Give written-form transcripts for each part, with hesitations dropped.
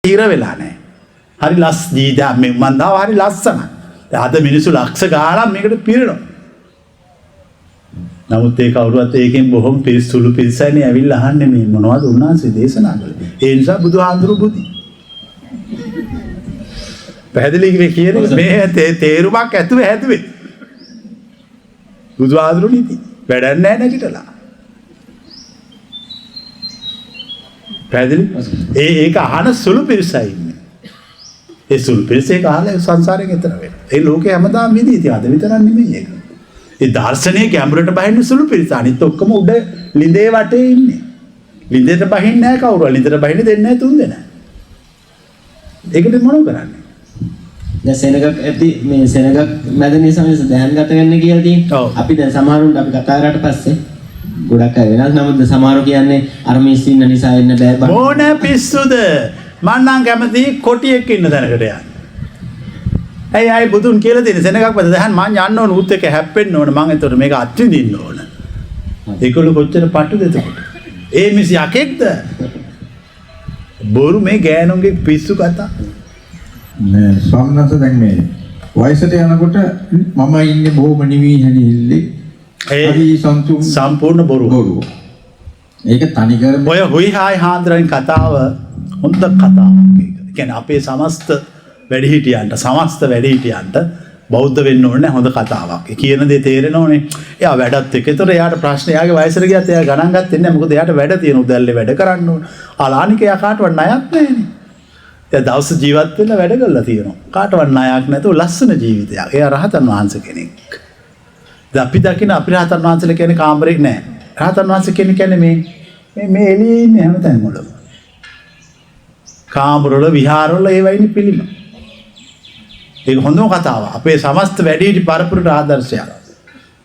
හිර වෙලා නැහැ. හරි ලස් ජීවිතයක් මේ මන් දාව හරි ලස්සනයි. අද මිනිස්සු ලක්ෂ ගාණක් මේකට පිරෙනවා. නමුත් ඒ කවුරුවත් ඒකෙන් බොහොම පිරිසුළු පිරිසයිනේ ඇවිල්ලා අහන්නේ මේ මොනවද උන්වහන්සේ දේශනා කළේ. ඒ නිසා බුදුහාඳුරු බුදි. පැහැදිලි කියන්නේ මේ තේරුමක් ඇතුව හැදුවේ. බුදුහාඳුරු නීති. වැඩක් නැහැ නැගිටලා. පැහැදිලි? ඒක අහන සුළු පිරිසයි ඉන්නේ. ඒ සුළු පිරිස ඒක අහලා සංසාරයෙන් එතර වෙනවා. ඒ ලෝකේ හැමදාම විදිහට අද විතරක් නෙමෙයි ඒක. ඒ දර්ශනයේ ගැඹුරට බහින්න සුළු පිරිස අනිත් ඔක්කොම උඩ ලිඳේ වටේ ඉන්නේ. ලිඳේට බහින්නේ නැහැ කවුරු. ලිඳේට බහින්න දෙන්නේ නැහැ තුන් දෙනා. ඒකට මොනව කරන්නේ? දැන් සෙනගක් ඇති මේ සෙනගක් මැදනේ සමහර දැහන්ගත වෙන්න කියලා තියෙනවා. අපි දැන් සමහරුන්ට අපි කතා කරාට පස්සේ ගොඩක් අය වෙනස් නමුත් සමහරු කියන්නේ අර මිස් ඉන්න නිසා එන්න බෑ බං. මොන පිස්සුද? මං නම් කැමති කොටියෙක් ඉන්න තැනකට යන්න. ඇයි ආයි බුදුන් කියලා දෙන සෙනගක් මැද දැන් මං යන්න ඕන උත් එක හැප්පෙන්න ඕන මං එතකොට මේක අත්විඳින්න ඕන. ඒගොල්ලෝ කොච්චර පටුද එතකොට? ඒ මිස් යකෙක්ද? බොරු මේ ගෑනුන්ගේ පිස්සු කතා. නෑ ස්වාමීනාත දැන් මේ වයසට යනකොට මම ඉන්නේ බොහොම නිවි හැලිහිල්ලේ හරි සම්පූර්ණ බොරු. ඒක තනිකර ඔය හොයි හායි හාන්දරන් කතාව හොඳ කතාවක් ඒක. කියන්නේ අපේ සමස්ත වැඩිහිටියන්ට බෞද්ධ වෙන්න ඕනේ හොඳ කතාවක්. ඒ කියන දේ තේරෙනවනේ. එයා වැඩත් එක්ක. ඒතර එයාට ප්‍රශ්න එයාගේ වයසට ගියත් එයා ගණන් ගත්තේ නැහැ. මොකද එයාට වැඩ තියෙන උදැල්ලේ වැඩ කරන්න ඕන. අලානික එයා කාටවත් ණයක් නැහැනේ. එයා දවස් ජීවත් වෙලා වැඩ කරලා තියෙනවා. කාටවත් ණයක් නැතුව ලස්සන ජීවිතයක්. එයා රහතන් වහන්සේ කෙනෙක්. අපි දකින අපි රහතන් වහන්සේලා කියන්නේ කාමරේ නෑ. රහතන් වහන්සේ කියන්නේ මේ එළියේ ඉන්නේ හැමතැනම වල. කාමරවල විහාරවල ඒ වයින් පිළිම. ඒක හොඳම කතාව. අපේ සමස්ත වැඩිහිටි පරපුරට ආදර්ශයක්.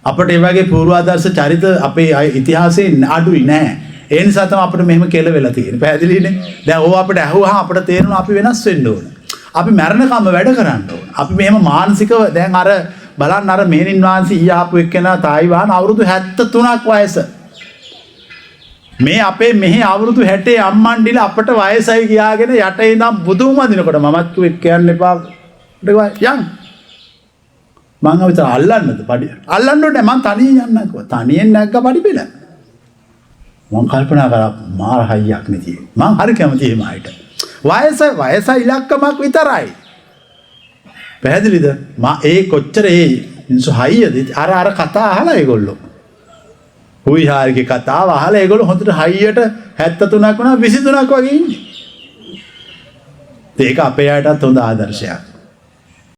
අපිට ඒ වගේ පූර්වාදර්ශ චරිත අපේ ඉතිහාසයේ අඩුයි නෑ. ඒ නිසා තමයි අපිට මෙහෙම කෙලවෙලා තියෙන්නේ. පැහැදිලිනේ? දැන් ඕව අපිට ඇහුවාම අපිට තේරෙනවා අපි වෙනස් වෙන්න ඕන. අපි මරණකම්ම වැඩ කරන්න ඕන. අපි මෙහෙම මානසිකව දැන් අර බලන්න අර මෙහෙණින් වහන්සේ ඊ ආපු එක්කෙනා තායිවාන අවුරුදු 73ක් වයස. මේ අපේ මෙහි අවුරුදු 60 අම්මන්ඩිල අපට වයසයි කියාගෙන යට ඉඳන් බුදුම වදිනකොට මමත් කිව්වේ කියන්න එපා. යන් මං අවිතර අල්ලන්නද පඩි අල්ලන්න ඕනේ මං තනියෙන් යන්න කිව්වා. තනියෙන් නැග්ග පඩි පෙළ. මං කල්පනා කරා මාර හයියක් නෙතියි. මං හරි කැමති එහෙම අයට. වයස ඉලක්කමක් විතරයි. පැහැදිලිද? ඒ කොච්චර ඒ මිනිස්සු හයියද අර කතා අහලා ඒගොල්ලෝ. හුයි හාරිගේ කතාව අහලා ඒගොල්ලෝ හොඳට හයියට 73ක් වුණා 23ක් වගේ ඉන්නේ. ඒක අපේ අයටත් හොඳ ආදර්ශයක්.